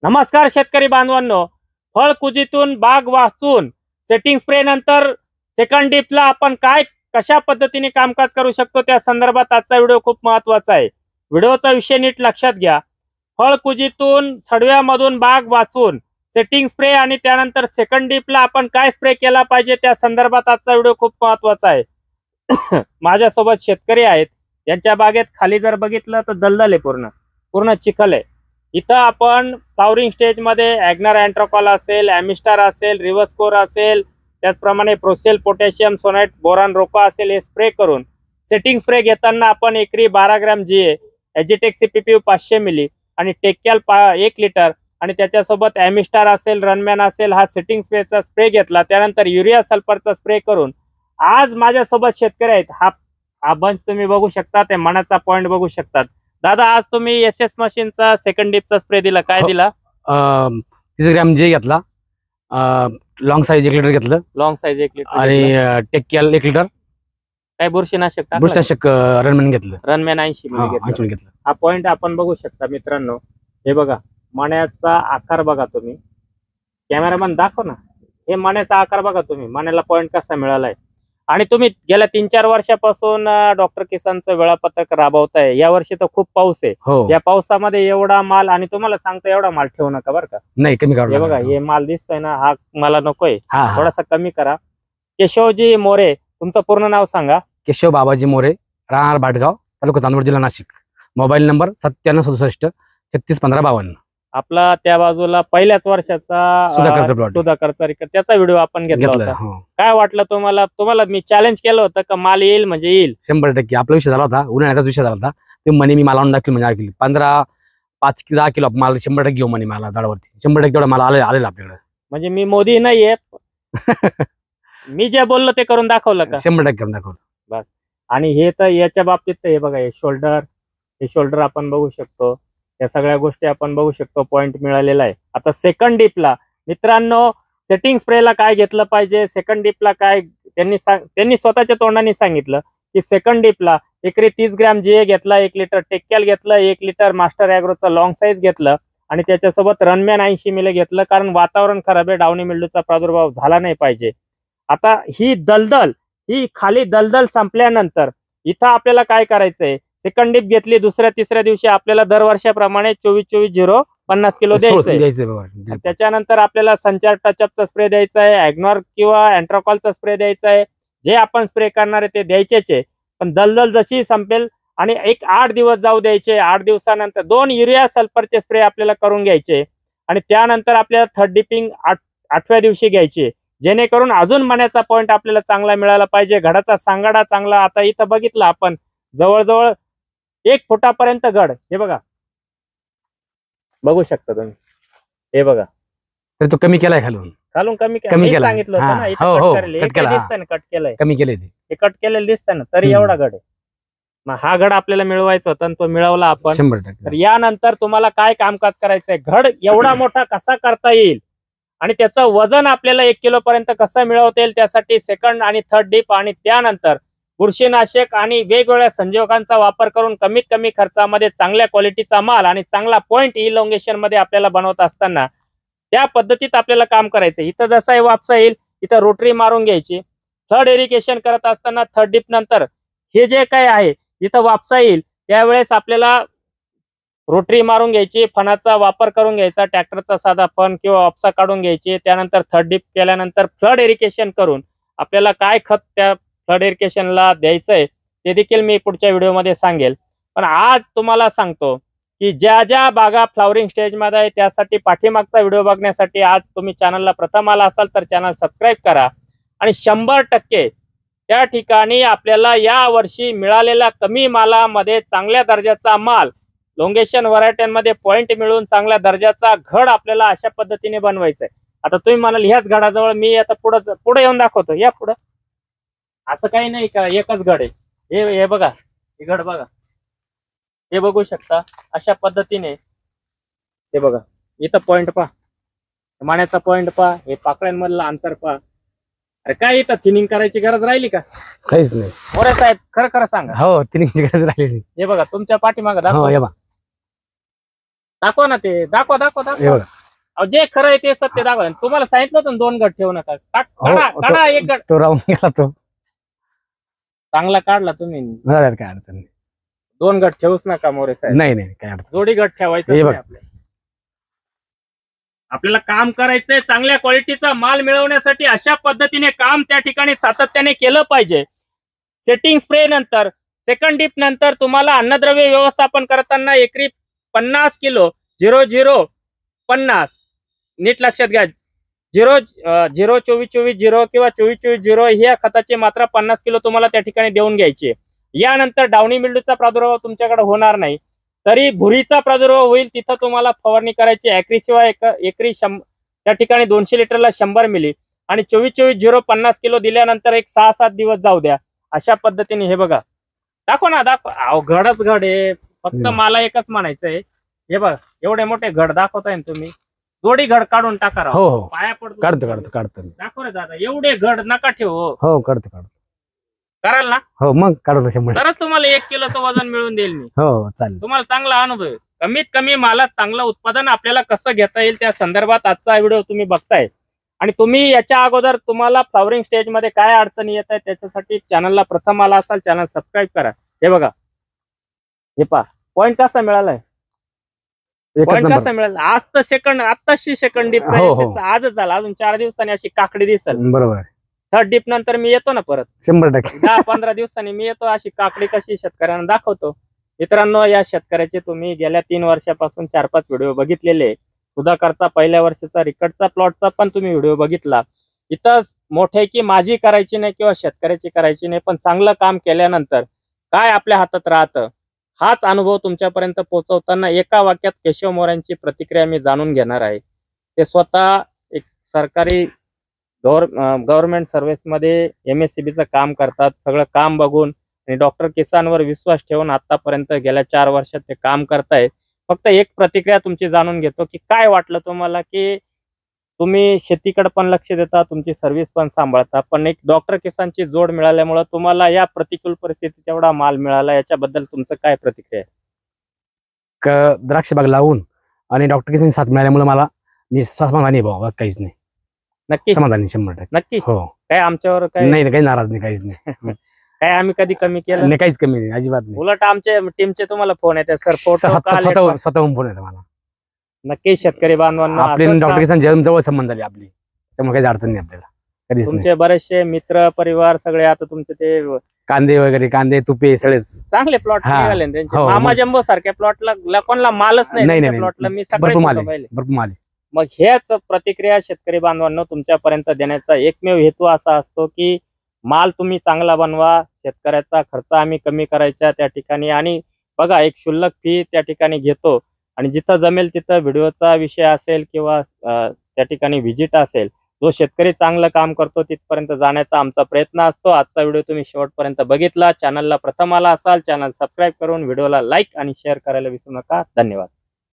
नमस्कार शेतकरी बांधवांनो, फळ कुजीतून बाग वाचून सेटिंग स्प्रे नंतर सेकंड डिपला आपण कशा पद्धतीने कामकाज करू शकतो त्या संदर्भात आजचा व्हिडिओ खूप महत्त्वाचा आहे। व्हिडिओचा विषय नीट लक्षात घ्या। फळ कुजीतून सडव्यामधून बाग वाचून सेटिंग स्प्रे आणि त्यानंतर सेकंड डिपला आपण काय स्प्रे केला पाहिजे त्या संदर्भात आजचा व्हिडिओ खूप महत्त्वाचा आहे। माझ्यासोबत शेतकरी आहेत, यांच्या बागेत खाली जर बघितलं तर दलदल आहे, पूर्ण चिखल आहे। इथं आपण फ्लावरिंग स्टेज मध्ये ॲग्नर अँट्रोकॉल असेल, ॲमिस्टार असेल, रिव्हर्सकोर असेल, त्याचप्रमाणे प्रोसेल, पोटॅशियम, सोनाइट, बोरॉन, रोका असेल हे स्प्रे करून सेटिंग स्प्रे घेताना आपण एकरी 12 ग्रॅम GA, एजिटेक CPPU 500 मिली आणि टेक्कॅल 1 लिटर आणि त्याच्यासोबत ॲमिस्टार असेल, रनमॅन असेल हा सेटिंग स्प्रेचा स्प्रे घेतला। त्यानंतर युरिया सल्फरचा स्प्रे करून आज माझ्यासोबत शेतकरी आहेत। हा बंच तुम्ही बघू शकता, ते मनाचा पॉइंट बघू शकतात। दादा, आज तुम्ही SS मशीनचा सेकंड डिपचा स्प्रे दिला, काय दिला? 30 ग्रॅम जे घेतला, लॉंग साइज 1 लिटर घेतलं, लॉंग साइज 1 लिटर आणि टेक्कॅल 1 लिटर, काय बुरशीनाशक बुरशीनाशक रनमॅन घेतलं, रनमॅन 80 मिली घेतलं। हा पॉइंट आपण बघू शकता मित्रांनो। हे बघा, मण्याचा आकार बघा तुम्ही, कॅमेरामॅन दाखव ना, हे मण्याचा आकार बघा तुम्ही, मण्याला पॉइंट कसा मिळालाय। आणि तुम्ही गेल्या 3-4 वर्षापासून डॉक्टर किसानचं वेळापत्रक राबवताय। या वर्षी तर खूप पाऊस आहे, या पावसामध्ये एवढा माल, आणि तुम्हाला सांगतो एवढा माल ठेवू नका बरं का, नाही कमी करा। हे बघा, हे माल दिसतोय ना, हा मला नकोय, थोडासा कमी करा। केशवजी मोरे, तुमचं पूर्ण नाव सांगा? केशव बाबाजी मोरे, राहणार भाटगाव, तालुका चांदवड, जिल्हा नाशिक। Mobile number 9767 361552। आपला त्या बाजूला पहिल्याच वर्षाचा सुधाकरचा त्याचा व्हिडिओ आपण घेतला होता। काय वाटलं तुम्हाला मी चॅलेंज केलं होतं का माल येईल म्हणजे येईल? 100% आपला विषय झाला होता, उन्हाळ्याचाच विषय झाला होता। ते म्हणे मी मला दाखल म्हणजे 5-10 किलो माल 100% घेऊ म्हणे, मला झाडावरती 100% तेवढा माल आलेला आपल्याकडे। म्हणजे मी मोदी नाहीये, मी जे बोललो ते करून दाखवलं का? 100% करून दाखवलं बस। आणि हे तर याच्या बाबतीत तर हे बघा, हे शोल्डर आपण बघू शकतो, या सगळ्या गोष्टी आपण बघू शकतो, पॉइंट मिळालेला आहे। आता सेकंड डिपला मित्रांनो, सेटिंग स्प्रेला काय घेतलं पाहिजे, सेकंड डिपला काय, त्यांनी स्वतःच्या तोंडाने सांगितलं की सेकंड डिपला एकरी 30 ग्रॅम GA घेतला, 1 लिटर टेक्कॅल घेतलं, 1 लिटर मास्टर ॲग्रोचा लॉंग साईज घेतलं आणि त्याच्यासोबत रनमॅन 80 मिली घेतलं, कारण वातावरण खराब आहे, डावणी मिल्डूचा प्रादुर्भाव झाला नाही पाहिजे। आता ही खाली दलदल संपल्यानंतर इथं आपल्याला काय करायचंय, सेकंड डिप घेतली, दुसऱ्या-तिसऱ्या दिवशी आपल्याला दरवर्षाप्रमाणे 24-24-0 50 किलो द्यायचंय। त्याच्यानंतर आपल्याला संचार टचअपचा स्प्रे द्यायचा आहे, ॲग्नॉर किंवा अँट्रोकॉलचा स्प्रे द्यायचा आहे। जे आपण स्प्रे करणार आहे ते द्यायचेच आहे, पण दलदल जशी संपेल आणि 8 दिवस जाऊ द्यायचे, 8 दिवसानंतर 2 युरिया सल्फरचे स्प्रे आपल्याला करून घ्यायचे आणि त्यानंतर आपल्याला थर्ड डिपिंग 8व्या दिवशी घ्यायचे, जेणेकरून अजून मण्याचा पॉइंट आपल्याला चांगला मिळाला पाहिजे, घडाचा सांगाडा चांगला। आता इथं बघितलं आपण, जवळजवळ 1 फुटापर्यंत घड, हे बघा, बघू शकता तुम्ही, हे बघा, तर तो कमी केलाय, खालून कमी केला, सांगितलं होतं ना, इथं कट केलंय, कमी केलंय, हे कट केलेलं दिसतंय ना, तरी एवढा घड आहे। मग हा घड आपल्याला मिळवायचा होता आणि तो मिळवला आपण 100%। तर यानंतर तुम्हाला काय कामकाज करायचंय, घड एवढा मोठा कसा करता येईल आणि त्याचं वजन आपल्याला 1 किलो पर्यंत कसं मिळवता येईल, त्यासाठी सेकंड आणि थर्ड डिप आणि त्यानंतर बुरशीनाशक आणि वेगवेगळ्या संजीवकांचा वापर करून कमीत कमी खर्चामध्ये चांगल्या क्वालिटीचा माल आणि चांगला पॉइंट इलॉंगेशन मध्ये आपल्याला बनवत असताना त्या पद्धतीत आपल्याला काम करायचं। इथं जसा हे वापसा येईल, इथं रोटरी मारून घ्यायची। थर्ड इरिगेशन करत असताना थर्ड डिप नंतर हे जे काय आहे, इथं वापसा येईल त्यावेळेस आपल्याला रोटरी मारून घ्यायची, फणाचा वापर करून घ्यायचा, ट्रॅक्टरचा साधा फण किंवा वापसा काढून घ्यायची। त्यानंतर थर्ड डिप केल्यानंतर फ्लड इरिगेशन करून आपल्याला काय खत त्या फ्लड इरिगेशनला द्यायचंय ते देखील मी पुढच्या व्हिडिओमध्ये सांगेल। पण आज तुम्हाला सांगतो की ज्या बागा फ्लावरिंग स्टेजमध्ये आहे त्यासाठी पाठीमागचा व्हिडिओ बघण्यासाठी आज तुम्ही चॅनलला प्रथम आला असाल तर चॅनल सबस्क्राईब करा आणि 100% त्या ठिकाणी आपल्याला या वर्षी मिळालेल्या कमी मालामध्ये चांगल्या दर्जाचा माल, लोंगेशन व्हरायट्यांमध्ये पॉइंट मिळून चांगल्या दर्जाचा घड आपल्याला अशा पद्धतीने बनवायचा आहे। आता तुम्ही म्हणाल ह्याच घडाजवळ मी आता पुढे येऊन दाखवतो, या पुढे, असं काही नाही का, एकच घड आहे, हे बघा, हे घड बघा, हे बघू शकता अशा पद्धतीने, हे बघा, इथं पॉइंट पहा, माण्याचा पॉइंट पहा, हे पाकळ्यांमधलं अंतर पहा। अरे काय इथं थिनिंग करायची गरज राहिली का? काहीच नाही मोरे साहेब, खरं सांगा। हो, थिनिंगची गरज राहिली। हे बघा तुमच्या पाठीमागं दाखवा ना, ते दाखवा। अहो, जे खरं आहे ते सत्य दाखवा. तुम्हाला सांगितलं होतं ना 2 गट ठेवू नका. काढा एक गट. तो राहून गेला तो. चांगला काढला तुम्ही. झालं, काय अडचण नाही. 2 गट ठेवूच नका मोरे साहेब. नाही नाही काय अडचण जोडी गट ठेवायचं हे नाही बघ. आपल्याला काम करायचंय, चांगल्या क्वालिटीचा माल मिळवण्यासाठी अशा पद्धतीने काम त्या ठिकाणी सातत्याने केलं पाहिजे. सेटिंग स्प्रे नंतर, सेकंड डिप नंतर तुम्हाला अन्नद्रव्य व्यवस्थापन करताना एकरी 50 किलो 0050, नीट लक्षात घ्या, 0-24-24-0 किंवा 24-24-0 ह्या खताची मात्रा 50 किलो तुम्हाला त्या ठिकाणी देऊन घ्यायची. यानंतर डावणी मिल्डूचा प्रादुर्भाव तुमच्याकडे होणार नाही. तरी भुरीचा प्रादुर्भाव होईल तिथं तुम्हाला फवारणी करायची. ॲक्रीशिवाय एकरी त्या ठिकाणी 200 लिटरला 100 मिली आणि 24-24-0 50 किलो दिल्यानंतर एक 6-7 दिवस जाऊ द्या. अशा पद्धतीने हे बघा, दाखव ना, दाखव. अहो, घडच घड आहे. फक्त मला एकच म्हणायचंय, हे बघा एवढे मोठे घड दाखवताय ना तुम्ही, जोडी घड काढून टाका राव. हो हो पाया पडतो. काढतो दाखव रे दादा, एवढे घड नका ठेवू. हो काढतो कराल ना? हो मग काढू 100. तरच तुम्हाला 1 किलोचं वजन मिळून देईल मी. हो चालेल. तुम्हाला चांगला अनुभव आहे. कमीत कमी मालात चांगलं उत्पादन आपल्याला कसं घेता येईल त्या संदर्भात आजचा व्हिडिओ तुम्ही बघताय. आणि तुम्ही याच्या अगोदर तुम्हाला फ्लॉवरिंग स्टेज मध्ये काय अडचणी येत आहेत त्याच्यासाठी चॅनलला प्रथम आला असाल, चॅनल सबस्क्राईब करा. हे बघा, हे पहा पॉईंट कसा मिळालाय, पॉईंट कसा मिळाला. आज तर आत्ताशी सेकंड डिप आजच झाला. अजून 4 दिवसांनी अशी काकडी दिसेल. बरोबर. थर्ड डिप नंतर मी येतो ना परत, 100%. 10-15 दिवसांनी मी येतो. अशी काकडी कशी शेतकऱ्यांना दाखवतो. मित्रांनो, या शेतकऱ्याचे तुम्ही गेल्या 3 वर्षापासून 4-5 व्हिडिओ बघितलेले. सुधाकरचा पहिल्या वर्षाचा रिकटचा प्लॉटचा पण तुम्ही व्हिडिओ बघितला. इथं मोठे की माझी करायची नाही किंवा शेतकऱ्याची करायची नाही, पण चांगलं काम केल्यानंतर काय आपल्या हातात राहतं हाच अनुभव तुमच्यापर्यंत पोहोचवताना एका वाक्यात केशव मोऱ्यांची प्रतिक्रिया मी जाणून घेणार आहे. ते स्वतः एक सरकारी गव्हर्नमेंट सर्व्हिसमध्ये MSCBचं काम करतात. सगळं काम बघून आणि डॉक्टर किसानवर विश्वास ठेवून आतापर्यंत गेल्या 4 वर्षात ते काम करताय. फक्त एक प्रतिक्रिया तुमची जाणून घेतो की काय वाटलं तुम्हाला, की तुम्ही शेतीकडे पण लक्ष देता, तुमची सर्व्हिस पण सांभाळता, पण एक डॉक्टर किसानची जोड मिळाल्यामुळे तुम्हाला या प्रतिकूल परिस्थितीत एवढा माल मिळाला, याच्याबद्दल तुमचं काय प्रतिक्रिया आहे? द्राक्ष बाग लावून आणि डॉक्टर किसान साथ मिळाल्यामुळे मला मी समाधानी भाऊ, काहीच नाही. नक्की समाधानी 100%. नक्की. हो. काय आमच्यावर काय नाही काही नाराज नाही, काहीच नाही. काय आम्ही कधी कमी केलं नाही, काहीच कमी नाही, अजिबात नाही. उलट आमच्या टीमचे तुम्हाला फोन येतात सर, स्वतःहून फोन येतो मला. नक्की शेतकरी बांधवांना आपली डॉक्टर किसान जवळ संबंध झाली आपली, त्यामुळे काहीच अडचण नाही आपल्याला कधीच. तुमचे बरेचसे मित्र परिवार सगळे आता तुमचे ते कांदे वगैरे, कांदे तुपे सगळेच चांगले प्लॉट निघाले त्यांचे. मामा जंबो सारख्या प्लॉटला कोणाला मालच नाही प्लॉटला. मी भरपूर माल. मग हेच प्रतिक्रिया शेतकरी बांधवांना तुमच्यापर्यंत देण्याचा एकमेव हेतू असा असतो की माल तुम्ही चांगला बनवा, शेतकऱ्याचा खर्च आम्ही कमी करायचा त्या ठिकाणी. आणि बघा, एक क्षुल्लक फी त्या ठिकाणी घेतो आणि जिथं जमेल तिथं व्हिडिओचा विषय असेल किंवा त्या ठिकाणी व्हिजिट असेल, जो शेतकरी चांगलं काम करतो तिथपर्यंत जाण्याचा आमचा प्रयत्न असतो. आजचा व्हिडिओ तुम्ही शेवटपर्यंत बघितला. चॅनलला प्रथम आला असाल, चॅनल सबस्क्राईब करून व्हिडिओला लाईक आणि शेअर करायला विसरू नका. धन्यवाद.